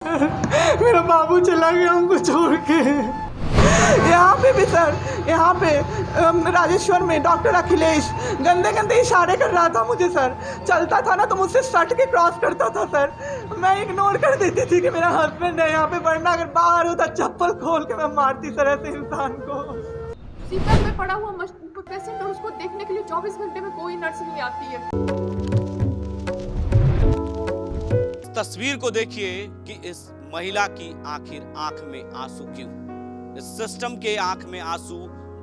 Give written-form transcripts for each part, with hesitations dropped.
मेरा बाबू चला गया हमको छोड़ के। यहाँ पे भी सर, यहाँ पे राजेश्वर में डॉक्टर अखिलेश गंदे गंदे इशारे कर रहा था मुझे सर। चलता था ना तो मुझसे सट के क्रॉस करता था सर। मैं इग्नोर कर देती थी कि मेरा हस्बैंड है यहाँ पे, वरना अगर बाहर होता चप्पल खोल के मैं मारती सर ऐसे इंसान को। सीकर में पड़ा हुआ पेशेंट और उसको देखने के लिए 24 घंटे में कोई नर्स नहीं आती है। तस्वीर को देखिए कि इस महिला की आखिर आंख में आंसू क्यों। इस सिस्टम के आंख में आंसू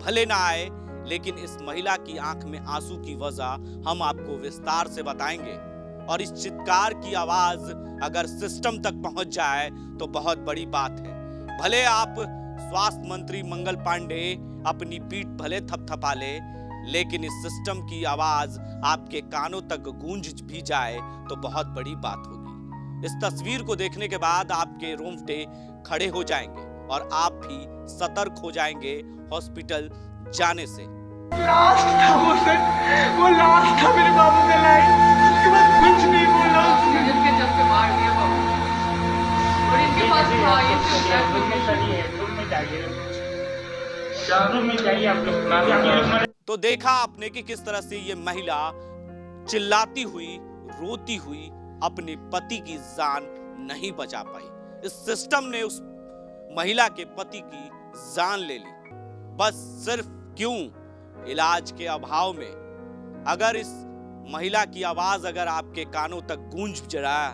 भले ना आए, लेकिन इस महिला की आंख में आंसू की वजह हम आपको विस्तार से बताएंगे। और इस चित्कार की आवाज अगर सिस्टम तक पहुंच जाए तो बहुत बड़ी बात है। भले आप स्वास्थ्य मंत्री मंगल पांडे अपनी पीठ भले थपथपा ले, लेकिन इस सिस्टम की आवाज आपके कानों तक गूंज भी जाए तो बहुत बड़ी बात होगी। इस तस्वीर को देखने के बाद आपके रोंगटे खड़े हो जाएंगे और आप भी सतर्क हो जाएंगे हॉस्पिटल जाने से। लास्ट था वो सर, वो लास्ट था मेरे बाबू का लाइन। उसके बाद कुछ नहीं बोला उसने। जिसके चलते मार दिया बाबू। और इनके पास था ये तो देखा आपने कि किस तरह से ये महिला चिल्लाती हुई, रोती हुई अपने पति की जान नहीं बचा पाई। इस सिस्टम ने उस महिला के पति की जान ले ली, बस सिर्फ क्यों? इलाज के अभाव में। अगर इस महिला की आवाज अगर आपके कानों तक गूंज रहा,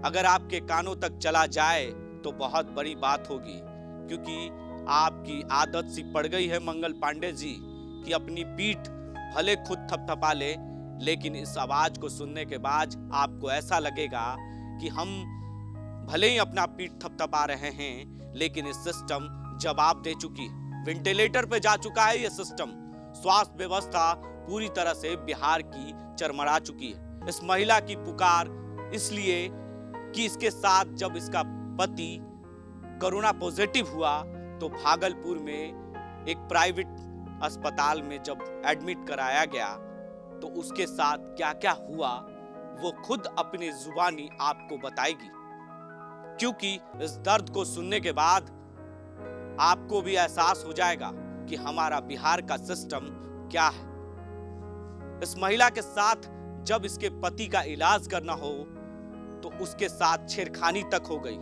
अगर आपके कानों तक चला जाए तो बहुत बड़ी बात होगी, क्योंकि आपकी आदत सी पड़ गई है मंगल पांडे जी कि अपनी पीठ भले खुद थपथपा ले, लेकिन इस आवाज को सुनने के बाद आपको ऐसा लगेगा कि हम भले ही अपना पीठ थपथपा रहे हैं, लेकिन इस सिस्टम जवाब दे चुकी है। वेंटिलेटर पे जा चुका है ये सिस्टम। स्वास्थ्य व्यवस्था पूरी तरह से बिहार की चरमरा चुकी है। इस महिला की पुकार इसलिए कि इसके साथ जब इसका पति कोरोना पॉजिटिव हुआ तो भागलपुर में एक प्राइवेट अस्पताल में जब एडमिट कराया गया तो उसके साथ क्या क्या हुआ वो खुद अपनी जुबानी आपको बताएगी, क्योंकि इस दर्द को सुनने के बाद आपको भी एहसास हो जाएगा कि हमारा बिहार का सिस्टम क्या है। इस महिला के साथ जब इसके पति का इलाज करना हो तो उसके साथ छेड़खानी तक हो गई,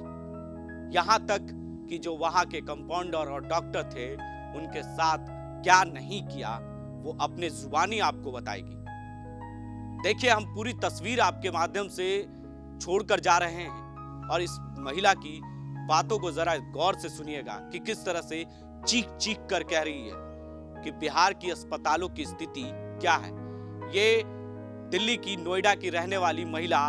यहां तक कि जो वहां के कंपाउंडर और डॉक्टर थे उनके साथ क्या नहीं किया वो अपने जुबानी आपको बताएगी। देखिए, हम पूरी तस्वीर आपके माध्यम से छोड़कर जा रहे हैं और इस महिला की बातों को जरा गौर से सुनिएगा कि किस तरह से चीख चीख कर कह रही है कि बिहार की अस्पतालों की स्थिति क्या है। ये दिल्ली की नोएडा की रहने वाली महिला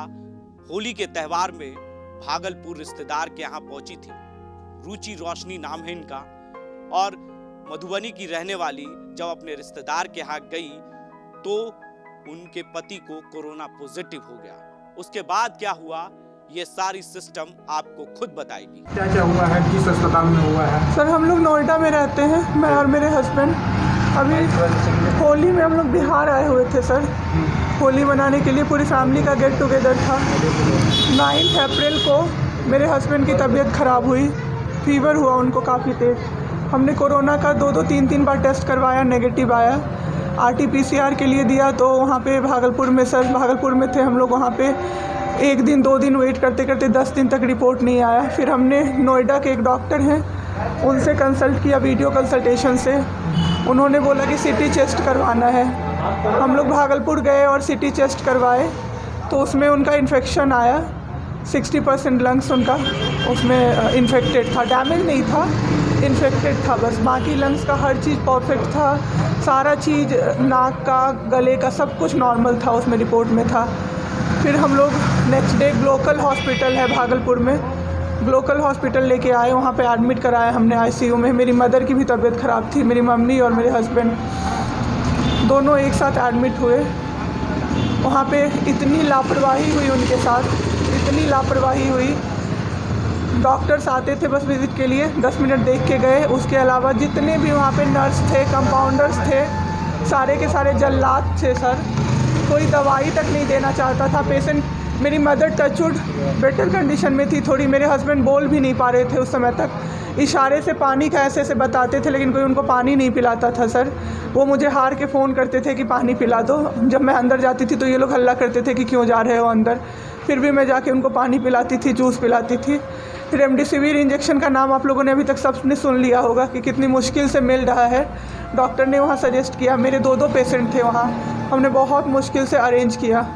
होली के त्योहार में भागलपुर रिश्तेदार के यहाँ पहुंची थी। रुचि रोशनी नाम है इनका, और मधुबनी की रहने वाली जब अपने रिश्तेदार के यहाँ गई तो उनके पति को कोरोना पॉजिटिव हो गया। उसके बाद क्या हुआ ये सारी सिस्टम आपको खुद बताएगी। क्या क्या हुआ है, किस अस्पताल में हुआ है? सर हम लोग नोएडा में रहते हैं, मैं और मेरे हस्बैंड। अभी होली में हम लोग बिहार आए हुए थे सर, होली मनाने के लिए पूरी फैमिली का गेट टुगेदर था। 9 अप्रैल को मेरे हस्बैंड की तबीयत ख़राब हुई, फीवर हुआ उनको काफ़ी तेज़। हमने कोरोना का 2-2, 3-3 बार टेस्ट करवाया, नेगेटिव आया। RT-PCR के लिए दिया तो वहाँ पे भागलपुर में, सर भागलपुर में थे हम लोग, वहाँ पे 1 दिन 2 दिन वेट करते करते 10 दिन तक रिपोर्ट नहीं आया। फिर हमने नोएडा के एक डॉक्टर हैं उनसे कंसल्ट किया, वीडियो कंसल्टेशन से। उन्होंने बोला कि CT चेस्ट करवाना है। हम लोग भागलपुर गए और CT चेस्ट करवाए तो उसमें उनका इन्फेक्शन आया। 60% लंग्स उनका उसमें इन्फेक्टेड था, डैमेज नहीं था, इन्फेक्टेड था बस। बाकी लंग्स का हर चीज़ परफेक्ट था, सारा चीज़ नाक का, गले का सब कुछ नॉर्मल था, उसमें रिपोर्ट में था। फिर हम लोग नेक्स्ट डे ग्लोकल हॉस्पिटल है भागलपुर में, ग्लोकल हॉस्पिटल लेके आए, वहाँ पे एडमिट कराया हमने ICU में। मेरी मदर की भी तबीयत ख़राब थी, मेरी मम्मी और मेरे हस्बैंड दोनों एक साथ एडमिट हुए। वहाँ पे इतनी लापरवाही हुई उनके साथ, इतनी लापरवाही हुई। डॉक्टर्स आते थे बस विज़िट के लिए, 10 मिनट देख के गए। उसके अलावा जितने भी वहाँ पे नर्स थे, कंपाउंडर्स थे, सारे के सारे जल्लाद थे सर। कोई दवाई तक नहीं देना चाहता था। पेशेंट मेरी मदर टचवुड बेटर कंडीशन में थी थोड़ी। मेरे हस्बैंड बोल भी नहीं पा रहे थे उस समय तक, इशारे से पानी का ऐसे ऐसे बताते थे, लेकिन कोई उनको पानी नहीं पिलाता था सर। वो मुझे हार के फ़ोन करते थे कि पानी पिला दो। जब मैं अंदर जाती थी तो ये लोग हल्ला करते थे कि क्यों जा रहे हो अंदर। फिर भी मैं जाके उनको पानी पिलाती थी, जूस पिलाती थी। रेमडेसिविर इंजेक्शन का नाम आप लोगों ने अभी तक सबने सुन लिया होगा कि कितनी मुश्किल से मिल रहा है। डॉक्टर ने वहाँ सजेस्ट किया, मेरे 2 पेशेंट थे वहाँ, हमने बहुत मुश्किल से अरेंज किया।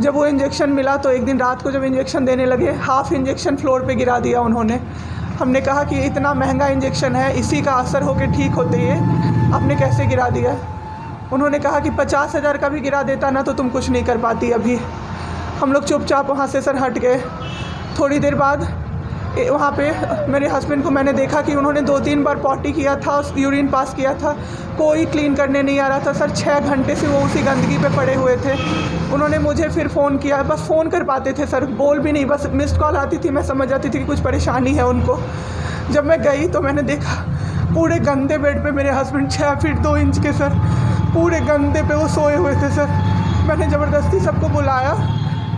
जब वो इंजेक्शन मिला तो एक दिन रात को जब इंजेक्शन देने लगे, हाफ़ इंजेक्शन फ्लोर पे गिरा दिया उन्होंने। हमने कहा कि इतना महंगा इंजेक्शन है, इसी का असर होकर ठीक होते ये आपने कैसे गिरा दिया। उन्होंने कहा कि 50,000 का भी गिरा देता ना तो तुम कुछ नहीं कर पाती अभी। हम लोग चुपचाप वहाँ से सर हट गए। थोड़ी देर बाद वहाँ पे मेरे हस्बैंड को मैंने देखा कि उन्होंने 2-3 बार पॉटी किया था, यूरिन पास किया था, कोई क्लीन करने नहीं आ रहा था सर। 6 घंटे से वो उसी गंदगी पे पड़े हुए थे। उन्होंने मुझे फिर फ़ोन किया, बस फ़ोन कर पाते थे सर, बोल भी नहीं, बस मिस्ड कॉल आती थी, मैं समझ जाती थी कि कुछ परेशानी है उनको। जब मैं गई तो मैंने देखा पूरे गंदे बेड पे मेरे हस्बैंड 6 फीट 2 इंच के सर, पूरे गंदे पे वो सोए हुए थे सर। मैंने ज़बरदस्ती सबको बुलाया।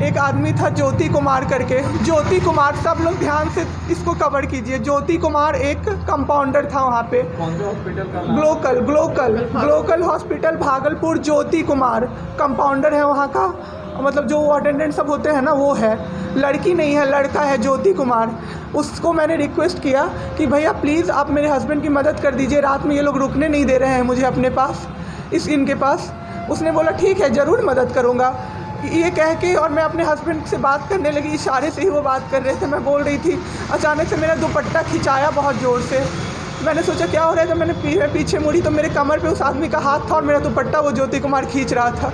एक आदमी था ज्योति कुमार करके, ज्योति कुमार, सब लोग ध्यान से इसको कवर कीजिए। ज्योति कुमार एक कंपाउंडर था वहाँ पे, Glocal hospital Bhagalpur. Jyoti Kumar compounder है वहाँ का, मतलब जो अटेंडेंट सब होते हैं ना वो है, लड़की नहीं है लड़का है ज्योति कुमार। उसको मैंने रिक्वेस्ट किया कि भैया प्लीज़ आप मेरे हस्बैंड की मदद कर दीजिए, रात में ये लोग रुकने नहीं दे रहे हैं मुझे अपने पास, इनके पास। उसने बोला ठीक है ज़रूर मदद करूँगा, ये कह के, और मैं अपने हस्बैंड से बात करने लगी। इशारे से ही वो बात कर रहे थे, मैं बोल रही थी। अचानक से मेरा दुपट्टा खिंचाया बहुत ज़ोर से। मैंने सोचा क्या हो रहा है, जब मैंने पीछे मुड़ी तो मेरे कमर पे उस आदमी का हाथ था और मेरा दुपट्टा वो ज्योति कुमार खींच रहा था।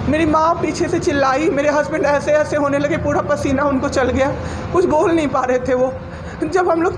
मेरी माँ पीछे से चिल्लाई, मेरे हस्बैंड ऐसे ऐसे होने लगे, पूरा पसीना उनको चल गया, कुछ बोल नहीं पा रहे थे वो। जब हम लोग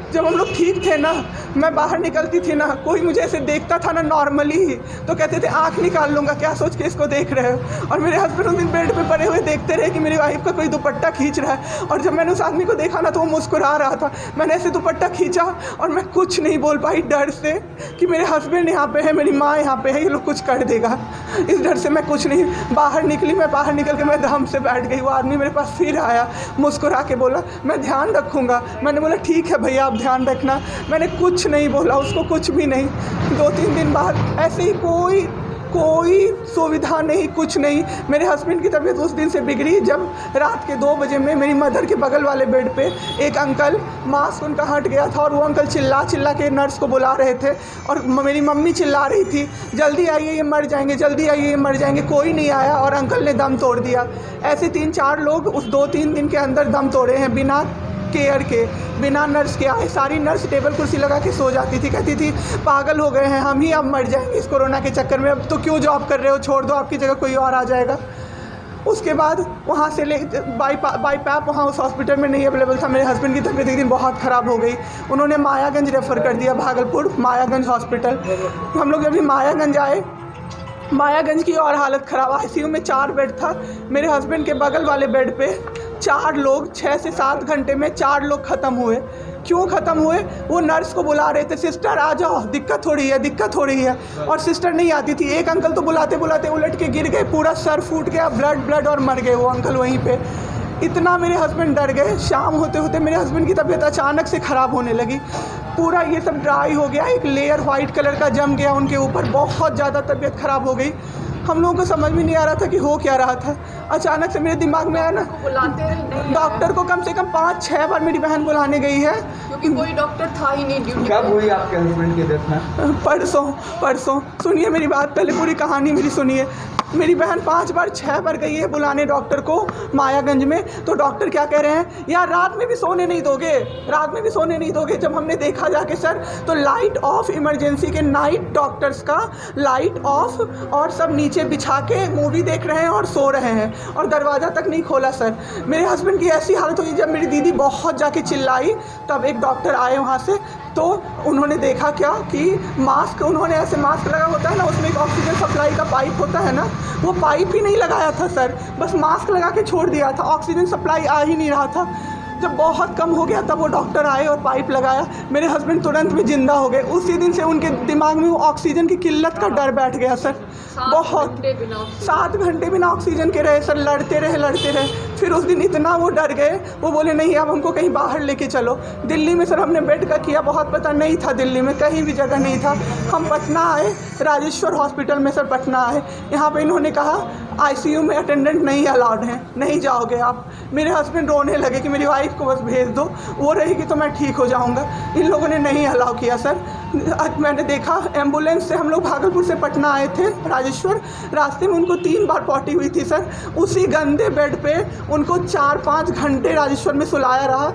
ठीक थे ना, मैं बाहर निकलती थी ना, कोई मुझे ऐसे देखता था ना नॉर्मली ही तो कहते थे आँख निकाल लूँगा, क्या सोच के इसको देख रहे हो। और मेरे हस्बैंड उस दिन बेड पे पड़े हुए देखते रहे कि मेरी वाइफ का कोई दुपट्टा खींच रहा है। और जब मैंने उस आदमी को देखा ना तो वो मुस्कुरा रहा था। मैंने ऐसे दुपट्टा खींचा और मैं कुछ नहीं बोल पाई डर से कि मेरे हस्बैंड यहाँ पे है, मेरी माँ यहाँ पे है, ये लोग कुछ कर देगा। इस डर से मैं कुछ नहीं बाहर निकली। मैं बाहर निकल के मैं दम से बैठ गई। वो आदमी मेरे पास फिर आया, मुस्कुरा के बोला मैं ध्यान रखूँगा। मैंने बोला ठीक है भैया आप ध्यान रखना। मैंने कुछ नहीं बोला उसको, कुछ भी नहीं। 2-3 दिन बाद ऐसे ही कोई सुविधा नहीं, कुछ नहीं। मेरे हस्बैंड की तबीयत उस दिन से बिगड़ी जब रात के 2 बजे में मेरी मदर के बगल वाले बेड पे एक अंकल, मास्क उनका हट गया था और वो अंकल चिल्ला के नर्स को बुला रहे थे और मेरी मम्मी चिल्ला रही थी जल्दी आइए ये मर जाएंगे, जल्दी आइए ये मर जाएंगे। कोई नहीं आया और अंकल ने दम तोड़ दिया। ऐसे 3-4 लोग उस 2-3 दिन के अंदर दम तोड़े हैं बिना केयर के, बिना नर्स के आए। सारी नर्स टेबल कुर्सी लगा के सो जाती थी, कहती थी पागल हो गए हैं हम ही, अब मर जाएंगे इस कोरोना के चक्कर में, अब तो क्यों जॉब कर रहे हो, छोड़ दो, आपकी जगह कोई और आ जाएगा। उसके बाद वहाँ से बाई पैप वहाँ उस हॉस्पिटल में नहीं अवेलेबल था। मेरे हस्बैंड की तबीयत एक दिन बहुत ख़राब हो गई, उन्होंने मायागंज रेफ़र कर दिया, भागलपुर मायागंज हॉस्पिटल। हम लोग जब भी मायागंज आए, मायागंज की और हालत ख़राब। आईसीयू में 4 बेड था। मेरे हस्बैंड के बगल वाले बेड पे 4 लोग 6 से 7 घंटे में 4 लोग ख़त्म हुए। क्यों ख़त्म हुए? वो नर्स को बुला रहे थे, सिस्टर आ जाओ, दिक्कत हो रही है, और सिस्टर नहीं आती थी। एक अंकल तो बुलाते बुलाते उलट के गिर गए, पूरा सर फूट गया, ब्लड और मर गए वो अंकल वहीं पे। इतना मेरे हस्बैंड डर गए। शाम होते होते मेरे हस्बैंड की तबीयत अचानक से ख़राब होने लगी, पूरा ये सब ड्राई हो गया, एक लेयर वाइट कलर का जम गया उनके ऊपर, बहुत ज़्यादा तबीयत ख़राब हो गई। हम लोगों को समझ में नहीं आ रहा था कि हो क्या रहा था। अचानक से मेरे दिमाग में आया ना, डॉक्टर को कम से कम 5-6 बार मेरी बहन बुलाने गई है, क्योंकि कोई डॉक्टर था ही नहीं ड्यूटी। कब हुई आपके हस्बैंड की डेथ में? परसों। सुनिए मेरी बात, पहले पूरी कहानी मेरी सुनिए। मेरी बहन 5 बार 6 बार गई है बुलाने डॉक्टर को मायागंज में, तो डॉक्टर क्या कह रहे हैं, यार रात में भी सोने नहीं दोगे। जब हमने देखा जाके सर, तो लाइट ऑफ, इमरजेंसी के नाइट डॉक्टर्स का लाइट ऑफ, और सब नीचे बिछा के मूवी देख रहे हैं और सो रहे हैं, और दरवाज़ा तक नहीं खोला सर। मेरे हस्बैंड की ऐसी हालत हुई, जब मेरी दीदी बहुत जाके चिल्लाई तब एक डॉक्टर आए वहाँ से, तो उन्होंने देखा क्या कि मास्क, उन्होंने ऐसे मास्क लगा होता है ना, उसमें एक ऑक्सीजन सप्लाई का पाइप होता है ना, वो पाइप ही नहीं लगाया था सर, बस मास्क लगा के छोड़ दिया था, ऑक्सीजन सप्लाई आ ही नहीं रहा था। जब बहुत कम हो गया तब वो डॉक्टर आए और पाइप लगाया, मेरे हस्बैंड तुरंत में ज़िंदा हो गए। उसी दिन से उनके दिमाग में वो ऑक्सीजन की किल्लत का डर बैठ गया सर। बहुत 7 घंटे बिना ऑक्सीजन के रहे सर, लड़ते रहे। फिर उस दिन इतना वो डर गए, वो बोले नहीं अब हमको कहीं बाहर लेके चलो। दिल्ली में सर हमने बेड का किया, बहुत पता नहीं था, दिल्ली में कहीं भी जगह नहीं था। हम पटना आए, राजेश्वर हॉस्पिटल में सर पटना आए। यहाँ पे इन्होंने कहा आईसीयू में अटेंडेंट नहीं अलाउड हैं, नहीं जाओगे आप। मेरे हस्बैंड रोने लगे कि मेरी वाइफ को बस भेज दो, वो रहेगी तो मैं ठीक हो जाऊँगा। इन लोगों ने नहीं अलाउ किया सर। आज मैंने देखा एम्बुलेंस से हम लोग भागलपुर से पटना आए थे राजेश्वर, रास्ते में उनको 3 बार पॉटी हुई थी सर। उसी गंदे बेड पे उनको 4-5 घंटे राजेश्वर में सुलाया रहा।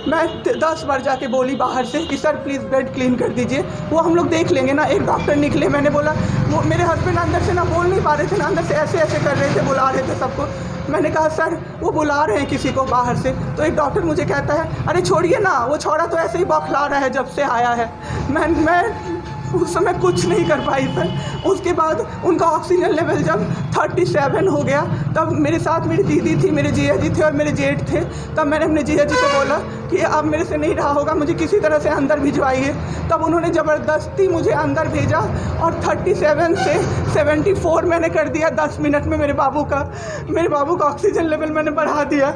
मैं 10 बार जाके बोली बाहर से कि सर प्लीज़ बेड क्लीन कर दीजिए, वो हम लोग देख लेंगे ना। एक डॉक्टर निकले, मैंने बोला, वो मेरे हस्बैंड अंदर से ना बोल नहीं पा रहे थे ना, अंदर से ऐसे ऐसे कर रहे थे, बुला रहे थे सबको। मैंने कहा सर वो बुला रहे हैं किसी को बाहर से, तो एक डॉक्टर मुझे कहता है अरे छोड़िए ना, वो छोड़ा तो ऐसे ही बौखला रहा है जब से आया है। मैं उस समय कुछ नहीं कर पाई सर। उसके बाद उनका ऑक्सीजन लेवल जब 37 हो गया, तब मेरे साथ मेरी दीदी थी, मेरे जीजा जी थे और मेरे जेठ थे। तब मैंने अपने जीजा जी को बोला कि अब मेरे से नहीं रहा होगा, मुझे किसी तरह से अंदर भिजवाइए। तब उन्होंने ज़बरदस्ती मुझे अंदर भेजा और 37 से 74 मैंने कर दिया 10 मिनट में। मेरे बाबू का ऑक्सीजन लेवल मैंने बढ़ा दिया।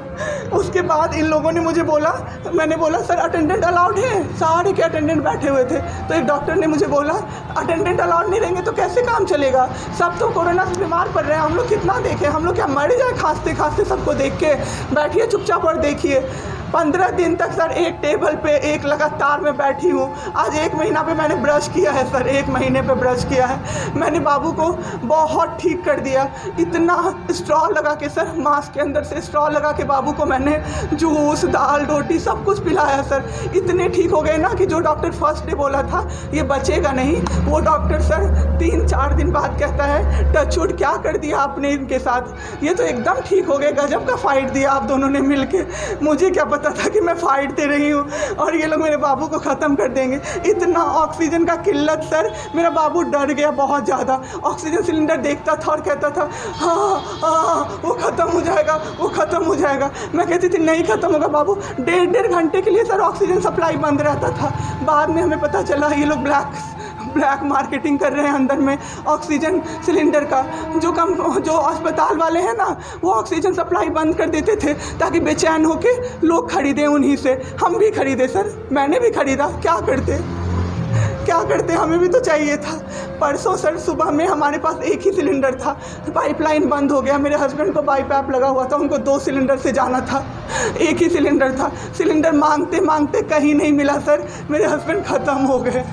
उसके बाद इन लोगों ने मुझे बोला, मैंने बोला सर अटेंडेंट अलाउड है, सारे के अटेंडेंट बैठे हुए थे। तो एक डॉक्टर ने मुझे बोला अटेंडेंट अलाउड नहीं रहेंगे तो कैसे काम चलेगा, सब तो कोरोना से बीमार पड़ रहे हैं, हम लोग कितना देखें, हम लोग क्या मर जाए खांसते खांसते सबको देख के। बैठिए चुपचाप और देखिए। 15 दिन तक सर एक टेबल पे एक लगातार मैं बैठी हूँ। आज 1 महीना पे मैंने ब्रश किया है सर, 1 महीने पे ब्रश किया है। मैंने बाबू को बहुत ठीक कर दिया। इतना स्ट्रॉ लगा के सर, मास्क के अंदर से स्ट्रॉ लगा के बाबू को मैंने जूस, दाल, रोटी सब कुछ पिलाया सर। इतने ठीक हो गए ना कि जो डॉक्टर फर्स्ट डे बोला था ये बचेगा नहीं, वो डॉक्टर सर 3-4 दिन बाद कहता है टचवुड क्या कर दिया आपने इनके साथ, ये तो एकदम ठीक हो गए। गजब का फाइट दिया आप दोनों ने मिल के। मुझे क्या पता था कि मैं फाइट दे रही हूँ और ये लोग मेरे बाबू को ख़त्म कर देंगे। इतना ऑक्सीजन का किल्लत सर, मेरा बाबू डर गया बहुत ज़्यादा। ऑक्सीजन सिलेंडर देखता था और कहता था हाँ वो ख़त्म हो जाएगा, वो ख़त्म हो जाएगा। मैं कहती थी नहीं ख़त्म होगा बाबू। 1.5 घंटे के लिए सर ऑक्सीजन सप्लाई बंद रहता था। बाद में हमें पता चला ये लोग ब्लैक मार्केटिंग कर रहे हैं अंदर में ऑक्सीजन सिलेंडर का। जो अस्पताल वाले हैं ना, वो ऑक्सीजन सप्लाई बंद कर देते थे ताकि बेचैन होके लोग खरीदें उन्हीं से। हम भी खरीदे सर, मैंने भी खरीदा। क्या करते, हमें भी तो चाहिए था। परसों सर सुबह में हमारे पास एक ही सिलेंडर था, पाइपलाइन बंद हो गया। मेरे हस्बैंड को बाईपैप लगा हुआ था, उनको 2 सिलेंडर से जाना था, एक ही सिलेंडर था। सिलेंडर मांगते मांगते कहीं नहीं मिला सर, मेरे हस्बैंड ख़त्म हो गए।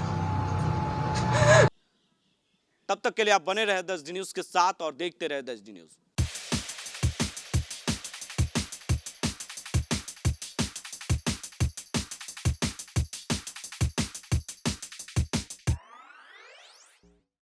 तब तक के लिए आप बने रहे 10 डी न्यूज़ के साथ और देखते रहे 10 डी न्यूज़।